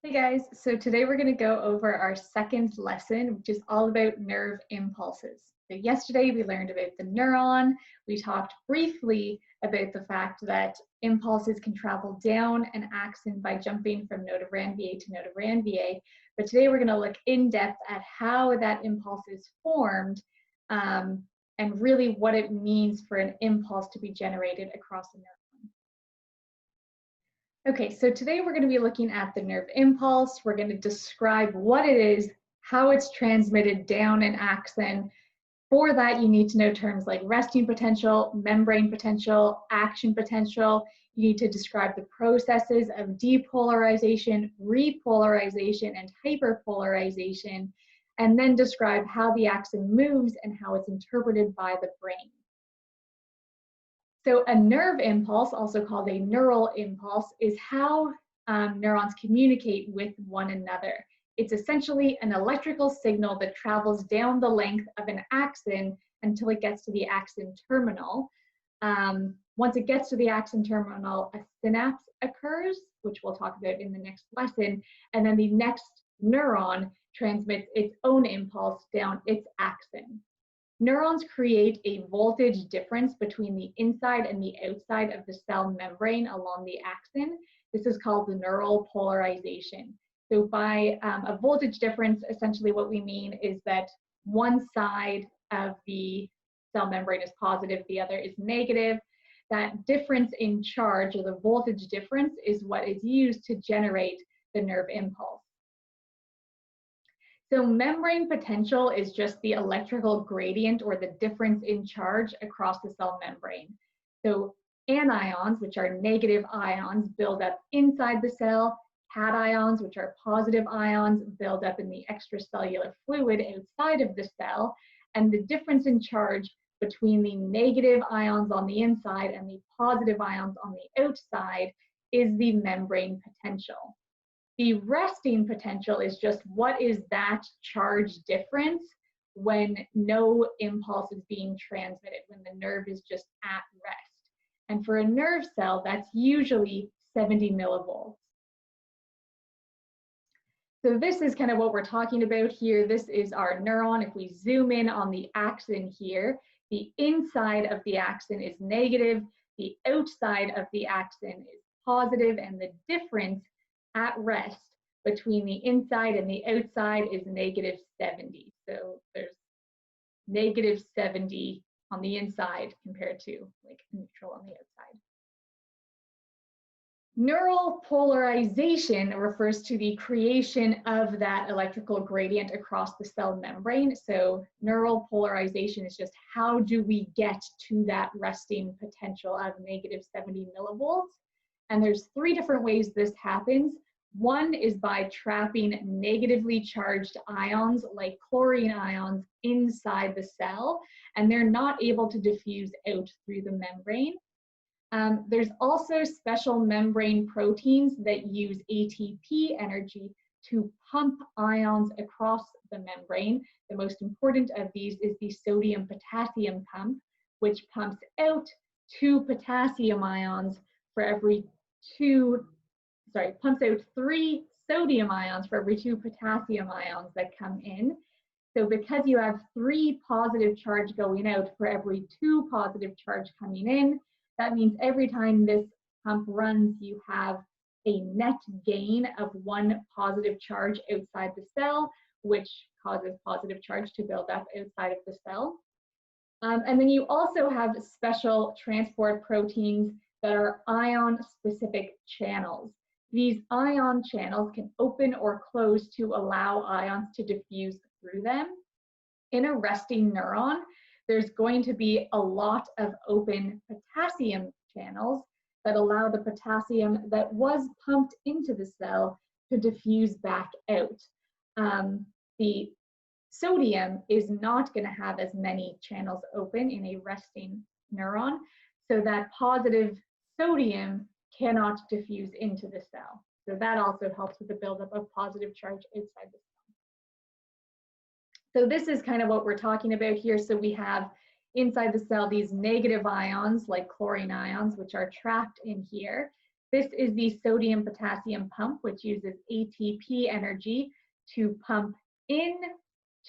Hey guys, so today we're going to go over our second lesson, which is all about nerve impulses. So yesterday we learned about the neuron. We talked briefly about the fact that impulses can travel down an axon by jumping from node of Ranvier to node of Ranvier. But today we're going to look in depth at how that impulse is formed and really what it means for an impulse to be generated across a neuron. Okay, so today we're going to be looking at the nerve impulse. We're going to describe what it is, how it's transmitted down an axon. For that, you need to know terms like resting potential, membrane potential, action potential. You need to describe the processes of depolarization, repolarization, and hyperpolarization, and then describe how the axon moves and how it's interpreted by the brain. So a nerve impulse, also called a neural impulse, is how neurons communicate with one another. It's essentially an electrical signal that travels down the length of an axon until it gets to the axon terminal. Once it gets to the axon terminal, a synapse occurs, which we'll talk about in the next lesson, and then the next neuron transmits its own impulse down its axon. Neurons create a voltage difference between the inside and the outside of the cell membrane along the axon. This is called the neural polarization. So by a voltage difference, essentially what we mean is that one side of the cell membrane is positive, the other is negative. That difference in charge, or the voltage difference, is what is used to generate the nerve impulse. So membrane potential is just the electrical gradient or the difference in charge across the cell membrane. So anions, which are negative ions, build up inside the cell. Cations, which are positive ions, build up in the extracellular fluid outside of the cell. And the difference in charge between the negative ions on the inside and the positive ions on the outside is the membrane potential. The resting potential is just what is that charge difference when no impulse is being transmitted, when the nerve is just at rest. And for a nerve cell, that's usually 70 millivolts. So this is kind of what we're talking about here. This is our neuron. If we zoom in on the axon here, the inside of the axon is negative, the outside of the axon is positive, and the difference at rest between the inside and the outside is negative 70. So there's negative 70 on the inside compared to like neutral on the outside. Neural polarization refers to the creation of that electrical gradient across the cell membrane. So neural polarization is just how do we get to that resting potential of negative 70 millivolts. And there's three different ways this happens. One is by trapping negatively charged ions like chlorine ions inside the cell, and they're not able to diffuse out through the membrane. There's also special membrane proteins that use ATP energy to pump ions across the membrane. The most important of these is the sodium-potassium pump, which pumps out 2 potassium ions for every pumps out 3 sodium ions for every 2 potassium ions that come in. So because you have 3 positive charge going out for every 2 positive charge coming in, that means every time this pump runs, you have a net gain of 1 positive charge outside the cell, which causes positive charge to build up outside of the cell. And then you also have special transport proteins that are ion-specific channels. These ion channels can open or close to allow ions to diffuse through them. In a resting neuron, there's going to be a lot of open potassium channels that allow the potassium that was pumped into the cell to diffuse back out. The sodium is not going to have as many channels open in a resting neuron, so that positive sodium cannot diffuse into the cell. So that also helps with the buildup of positive charge outside the cell. So this is kind of what we're talking about here. So we have inside the cell these negative ions like chlorine ions, which are trapped in here. This is the sodium potassium pump, which uses ATP energy to pump in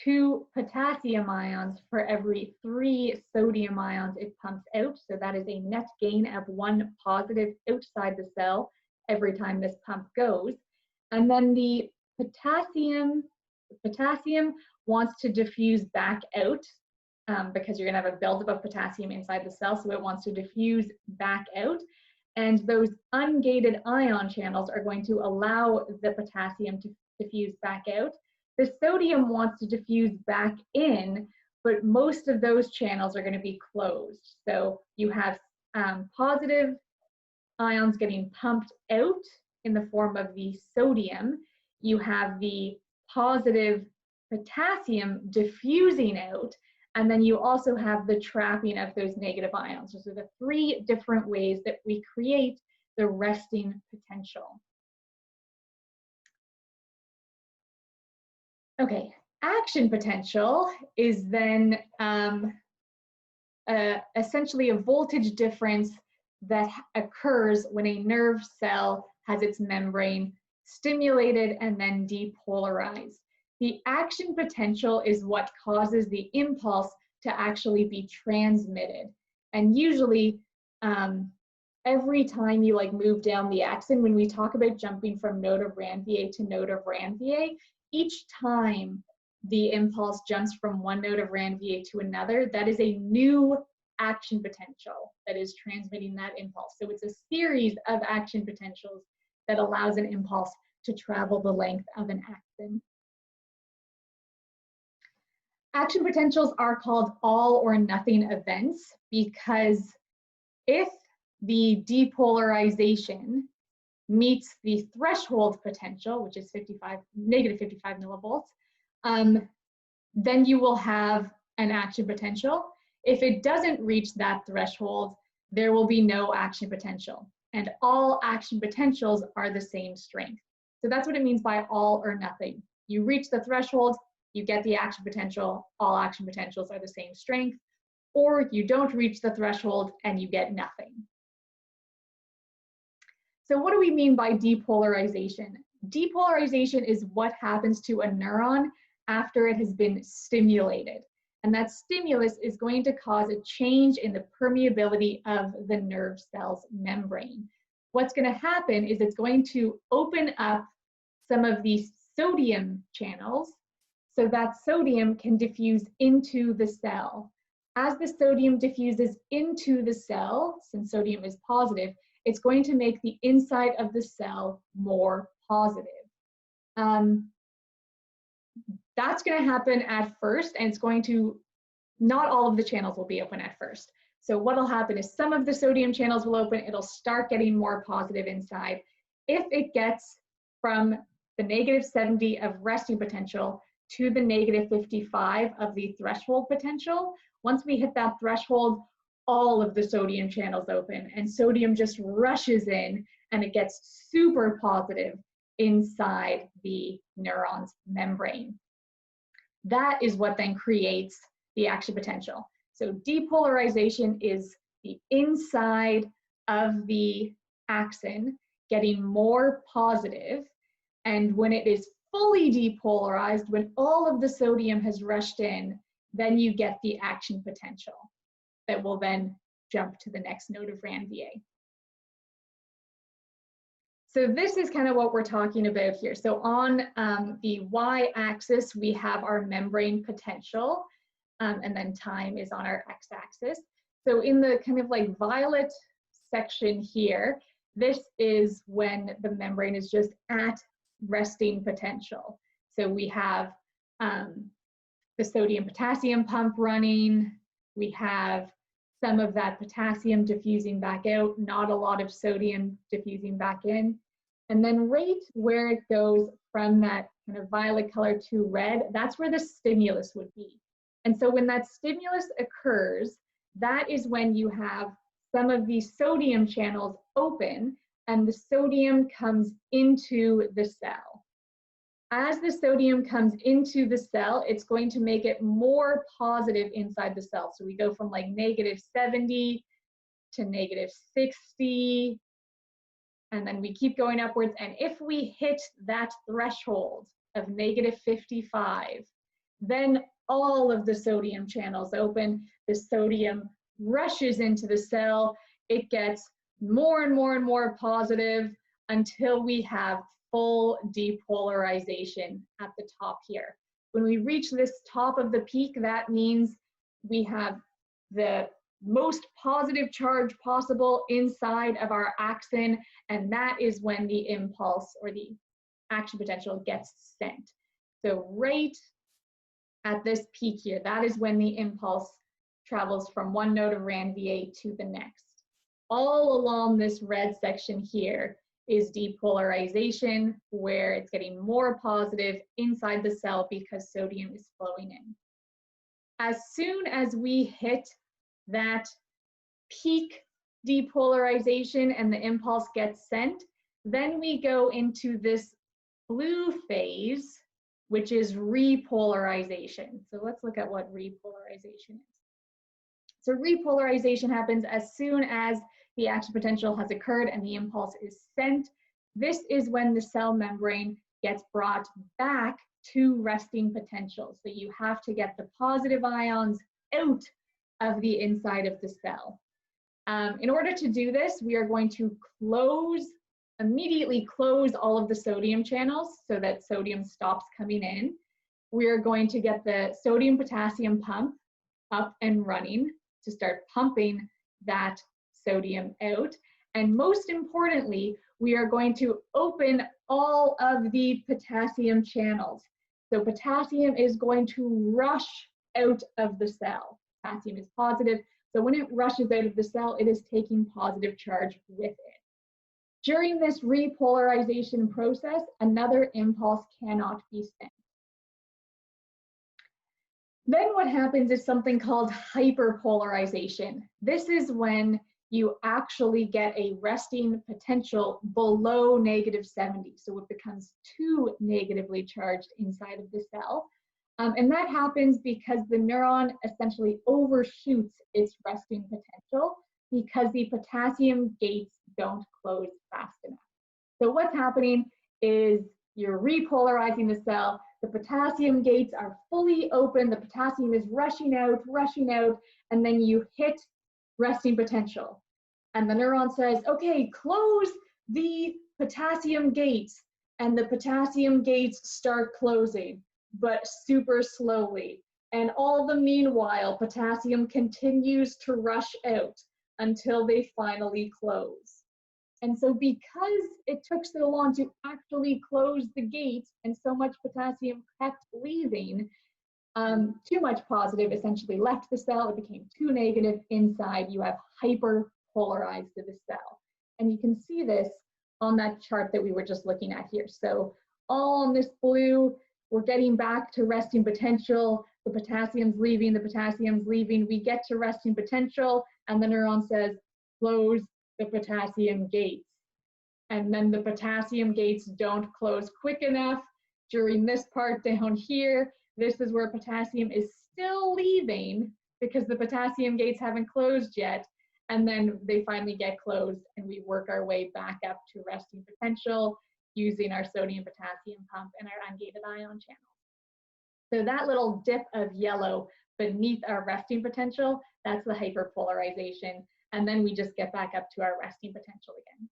2 potassium ions for every 3 sodium ions it pumps out. So that is a net gain of 1 positive outside the cell every time this pump goes. And then the potassium wants to diffuse back out because you're going to have a buildup of potassium inside the cell, so it wants to diffuse back out. And those ungated ion channels are going to allow the potassium to diffuse back out. The sodium wants to diffuse back in, but most of those channels are going to be closed. So you have positive ions getting pumped out in the form of the sodium. You have the positive potassium diffusing out, and then you also have the trapping of those negative ions. Those are the 3 different ways that we create the resting potential. Okay, action potential is then essentially a voltage difference that occurs when a nerve cell has its membrane stimulated and then depolarized. The action potential is what causes the impulse to actually be transmitted. And usually, every time you move down the axon, when we talk about jumping from node of Ranvier to node of Ranvier, each time the impulse jumps from one node of Ranvier to another, that is a new action potential that is transmitting that impulse. So it's a series of action potentials that allows an impulse to travel the length of an axon. Action potentials are called all or nothing events because if the depolarization meets the threshold potential, which is negative 55 millivolts, then you will have an action potential. If it doesn't reach that threshold, there will be no action potential. And all action potentials are the same strength. So that's what it means by all or nothing. You reach the threshold, you get the action potential, all action potentials are the same strength, or you don't reach the threshold and you get nothing. So what do we mean by depolarization? Depolarization is what happens to a neuron after it has been stimulated. And that stimulus is going to cause a change in the permeability of the nerve cell's membrane. What's going to happen is it's going to open up some of these sodium channels so that sodium can diffuse into the cell. As the sodium diffuses into the cell, since sodium is positive, it's going to make the inside of the cell more positive. That's going to happen at first, and it's going to, not all of the channels will be open at first. So what will happen is some of the sodium channels will open, it'll start getting more positive inside. If it gets from the negative 70 of resting potential to the negative 55 of the threshold potential, once we hit that threshold, all of the sodium channels open and sodium just rushes in and it gets super positive inside the neuron's membrane. That is what then creates the action potential. So depolarization is the inside of the axon getting more positive, and when it is fully depolarized, when all of the sodium has rushed in, then you get the action potential that will then jump to the next node of Ranvier. So this is kind of what we're talking about here. So on the y-axis, we have our membrane potential, and then time is on our x-axis. So in the kind of violet section here, this is when the membrane is just at resting potential. So we have the sodium potassium pump running, we have some of that potassium diffusing back out, not a lot of sodium diffusing back in. And then right where it goes from that kind of violet color to red, that's where the stimulus would be. And so when that stimulus occurs, that is when you have some of these sodium channels open and the sodium comes into the cell. As the sodium comes into the cell, it's going to make it more positive inside the cell. So we go from negative 70 to negative 60 and then we keep going upwards. And if we hit that threshold of -55, then all of the sodium channels open. The sodium rushes into the cell. It gets more and more and more positive until we have full depolarization at the top here. When we reach this top of the peak, that means we have the most positive charge possible inside of our axon, and that is when the impulse or the action potential gets sent. So right at this peak here, that is when the impulse travels from one node of RANVA to the next. All along this red section here is depolarization, where it's getting more positive inside the cell because sodium is flowing in. As soon as we hit that peak depolarization and the impulse gets sent, then we go into this blue phase, which is repolarization. So let's look at what repolarization is. So repolarization happens as soon as the action potential has occurred and the impulse is sent. This is when the cell membrane gets brought back to resting potential. So you have to get the positive ions out of the inside of the cell. In order to do this, we are going to immediately close all of the sodium channels so that sodium stops coming in. We are going to get the sodium-potassium pump up and running to start pumping that sodium out. And most importantly, we are going to open all of the potassium channels. So potassium is going to rush out of the cell. Potassium is positive, so when it rushes out of the cell, it is taking positive charge with it. During this repolarization process, another impulse cannot be sent. Then what happens is something called hyperpolarization. This is when you actually get a resting potential below -70. So it becomes too negatively charged inside of the cell. And that happens because the neuron essentially overshoots its resting potential because the potassium gates don't close fast enough. So what's happening is you're repolarizing the cell, the potassium gates are fully open, the potassium is rushing out, and then you hit resting potential. And the neuron says, okay, close the potassium gates, and the potassium gates start closing, but super slowly. And all the meanwhile, potassium continues to rush out until they finally close. And so because it took so long to actually close the gates and so much potassium kept leaving, too much positive essentially left the cell, it became too negative inside, you have hyperpolarized the cell. And you can see this on that chart that we were just looking at here. So all on this blue, we're getting back to resting potential, the potassium's leaving, we get to resting potential, and the neuron says, close the potassium gates. And then the potassium gates don't close quick enough. During this part down here, this is where potassium is still leaving because the potassium gates haven't closed yet. And then they finally get closed and we work our way back up to resting potential using our sodium potassium pump and our ungated ion channel. So that little dip of yellow beneath our resting potential, that's the hyperpolarization. And then we just get back up to our resting potential again.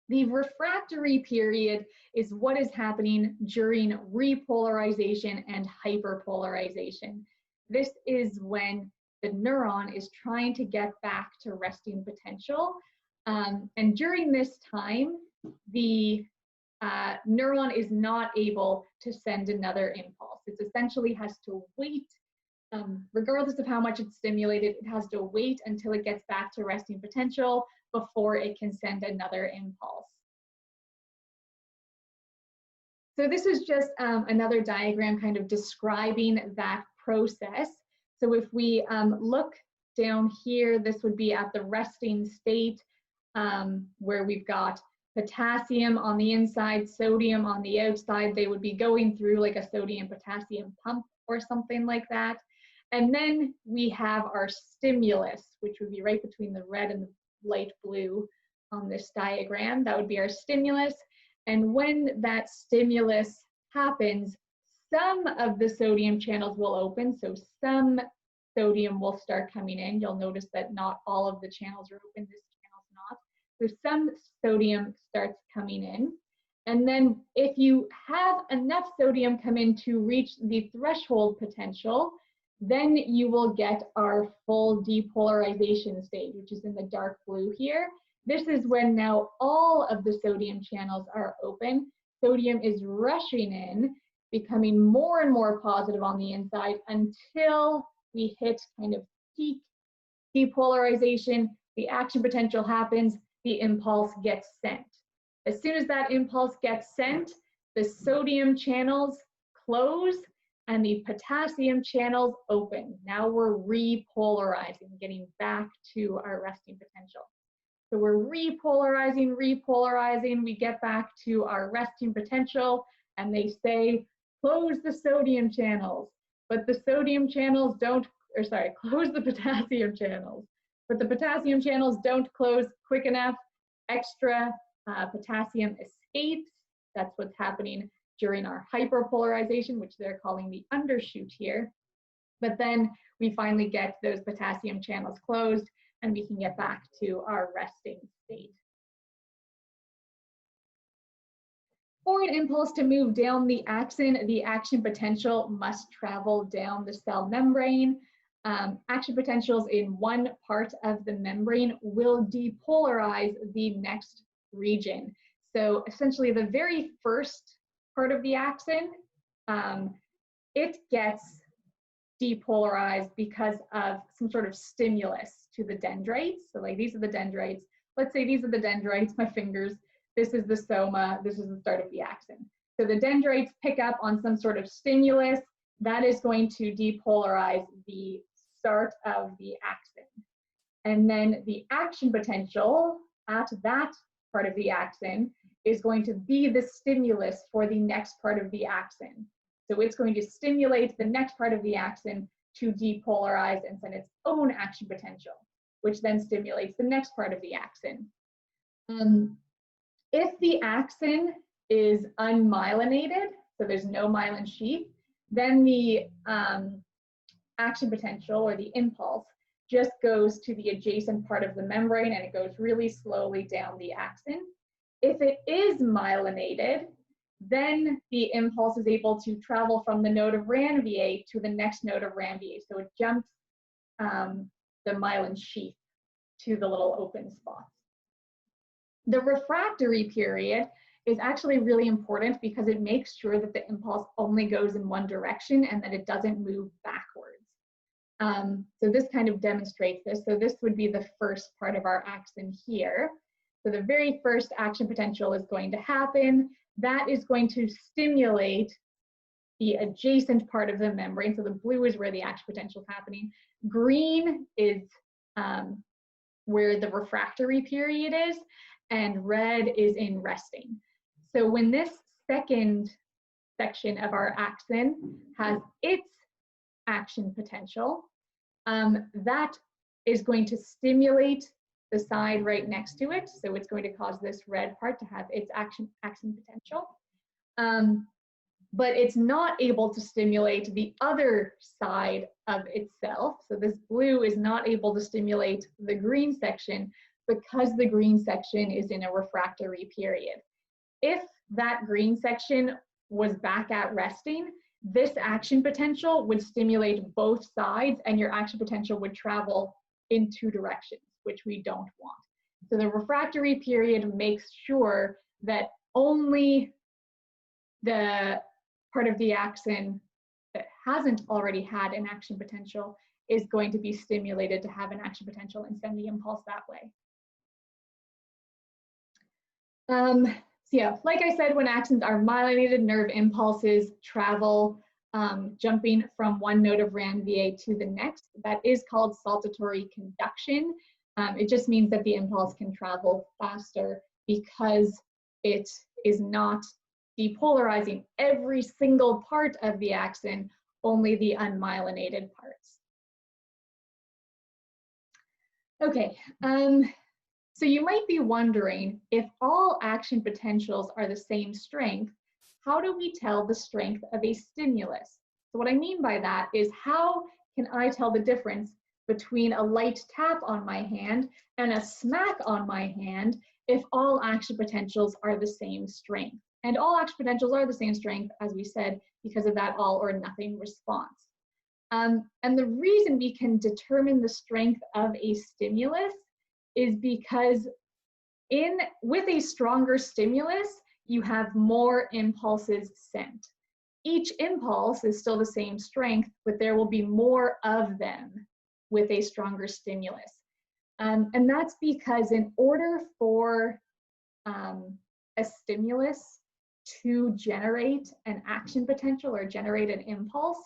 The refractory period is what is happening during repolarization and hyperpolarization. This is when the neuron is trying to get back to resting potential. And during this time, the neuron is not able to send another impulse. It essentially has to wait, regardless of how much it's stimulated, it has to wait until it gets back to resting potential before it can send another impulse. So this is just another diagram kind of describing that process. So if we look down here, this would be at the resting state where we've got potassium on the inside, sodium on the outside. They would be going through like a sodium potassium pump or something like that. And then we have our stimulus, which would be right between the red and the light blue on this diagram. That would be our stimulus. And when that stimulus happens, some of the sodium channels will open. So some sodium will start coming in. You'll notice that not all of the channels are open. This channel's not. So some sodium starts coming in. And then if you have enough sodium come in to reach the threshold potential, then you will get our full depolarization stage, which is in the dark blue here. This is when now all of the sodium channels are open. Sodium is rushing in, becoming more and more positive on the inside until we hit kind of peak depolarization. The action potential happens, the impulse gets sent. As soon as that impulse gets sent, the sodium channels close and the potassium channels open. Now we're repolarizing, getting back to our resting potential. So we're repolarizing, we get back to our resting potential, and they say, close the sodium channels. But the sodium channels don't, or sorry, close the potassium channels. But the potassium channels don't close quick enough. Extra potassium escapes. That's what's happening during our hyperpolarization, which they're calling the undershoot here. But then we finally get those potassium channels closed and we can get back to our resting state. For an impulse to move down the axon, the action potential must travel down the cell membrane. Action potentials in one part of the membrane will depolarize the next region. So essentially the very first part of the axon, it gets depolarized because of some sort of stimulus to the dendrites. So like these are the dendrites. Let's say these are the dendrites, my fingers. This is the soma, this is the start of the axon. So the dendrites pick up on some sort of stimulus that is going to depolarize the start of the axon. And then the action potential at that part of the axon is going to be the stimulus for the next part of the axon. So it's going to stimulate the next part of the axon to depolarize and send its own action potential, which then stimulates the next part of the axon. If the axon is unmyelinated, so there's no myelin sheath, then the action potential or the impulse just goes to the adjacent part of the membrane and it goes really slowly down the axon. If it is myelinated, then the impulse is able to travel from the node of Ranvier to the next node of Ranvier. So it jumps the myelin sheath to the little open spots. The refractory period is actually really important because it makes sure that the impulse only goes in one direction and that it doesn't move backwards. So this kind of demonstrates this. So this would be the first part of our axon here. So the very first action potential is going to happen. That is going to stimulate the adjacent part of the membrane. So the blue is where the action potential is happening. Green is where the refractory period is, and red is in resting. So when this second section of our axon has its action potential, that is going to stimulate the side right next to it. So it's going to cause this red part to have its action potential. But it's not able to stimulate the other side of itself. So this blue is not able to stimulate the green section because the green section is in a refractory period. If that green section was back at resting, this action potential would stimulate both sides and your action potential would travel in two directions, which we don't want. So the refractory period makes sure that only the part of the axon that hasn't already had an action potential is going to be stimulated to have an action potential and send the impulse that way. So yeah, like I said, when axons are myelinated, nerve impulses travel jumping from one node of Ranvier to the next. That is called saltatory conduction. It just means that the impulse can travel faster because it is not depolarizing every single part of the axon, only the unmyelinated parts. Okay, So you might be wondering, if all action potentials are the same strength, how do we tell the strength of a stimulus? So what I mean by that is, how can I tell the difference between a light tap on my hand and a smack on my hand if all action potentials are the same strength? And all action potentials are the same strength, as we said, because of that all or nothing response. And the reason we can determine the strength of a stimulus is because with a stronger stimulus, you have more impulses sent. Each impulse is still the same strength, but there will be more of them with a stronger stimulus. And that's because in order for a stimulus to generate an action potential or generate an impulse,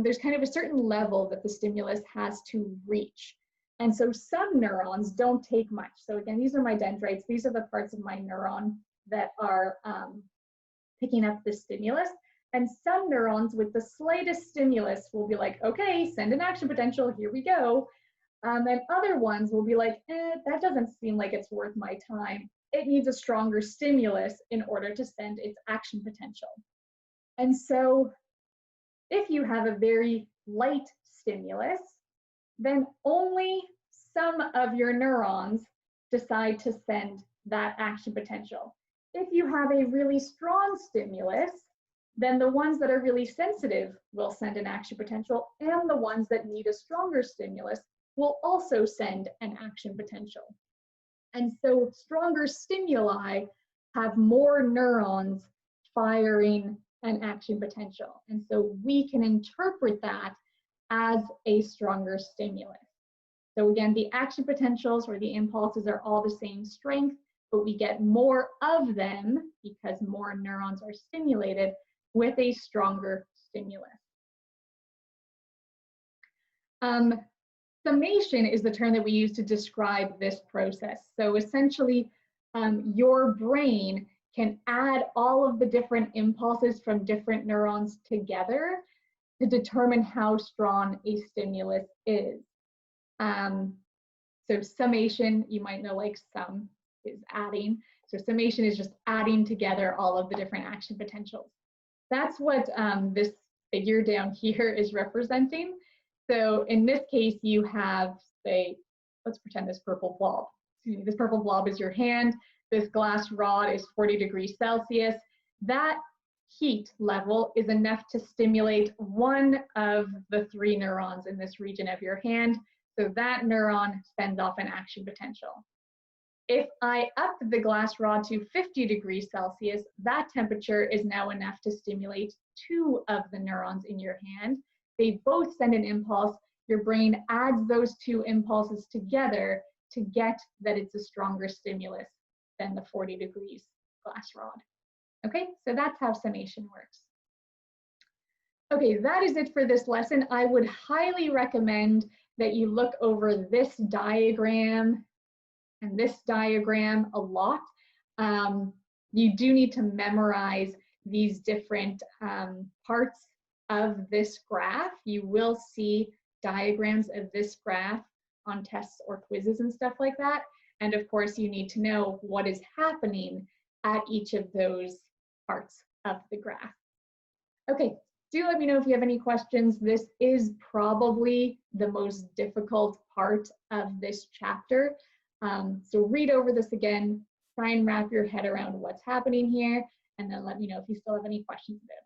there's kind of a certain level that the stimulus has to reach. And so some neurons don't take much. So again, these are my dendrites. These are the parts of my neuron that are picking up the stimulus. And some neurons with the slightest stimulus will be like, okay, send an action potential, here we go. And other ones will be like, that doesn't seem like it's worth my time. It needs a stronger stimulus in order to send its action potential. And so if you have a very light stimulus, then only some of your neurons decide to send that action potential. If you have a really strong stimulus, then the ones that are really sensitive will send an action potential, and the ones that need a stronger stimulus will also send an action potential. And so stronger stimuli have more neurons firing an action potential. And so we can interpret that as a stronger stimulus. So again, the action potentials or the impulses are all the same strength, but we get more of them because more neurons are stimulated with a stronger stimulus. Summation is the term that we use to describe this process. So essentially, your brain can add all of the different impulses from different neurons together to determine how strong a stimulus is. So summation, you might know, like sum is adding. So summation is just adding together all of the different action potentials. That's what this figure down here is representing. So in this case, you have, say, let's pretend this purple blob. This purple blob is your hand. This glass rod is 40 degrees Celsius. That heat level is enough to stimulate one of the 3 neurons in this region of your hand. So that neuron sends off an action potential. If I up the glass rod to 50 degrees Celsius, that temperature is now enough to stimulate 2 of the neurons in your hand. They both send an impulse. Your brain adds those 2 impulses together to get that it's a stronger stimulus than the 40 degrees glass rod. Okay, so that's how summation works. Okay, that is it for this lesson. I would highly recommend that you look over this diagram and this diagram a lot. You do need to memorize these different parts of this graph. You will see diagrams of this graph on tests or quizzes and stuff like that. And of course, you need to know what is happening at each of those parts of the graph. Okay, do let me know if you have any questions. This is probably the most difficult part of this chapter. So read over this again, try and wrap your head around what's happening here, and then let me know if you still have any questions about it.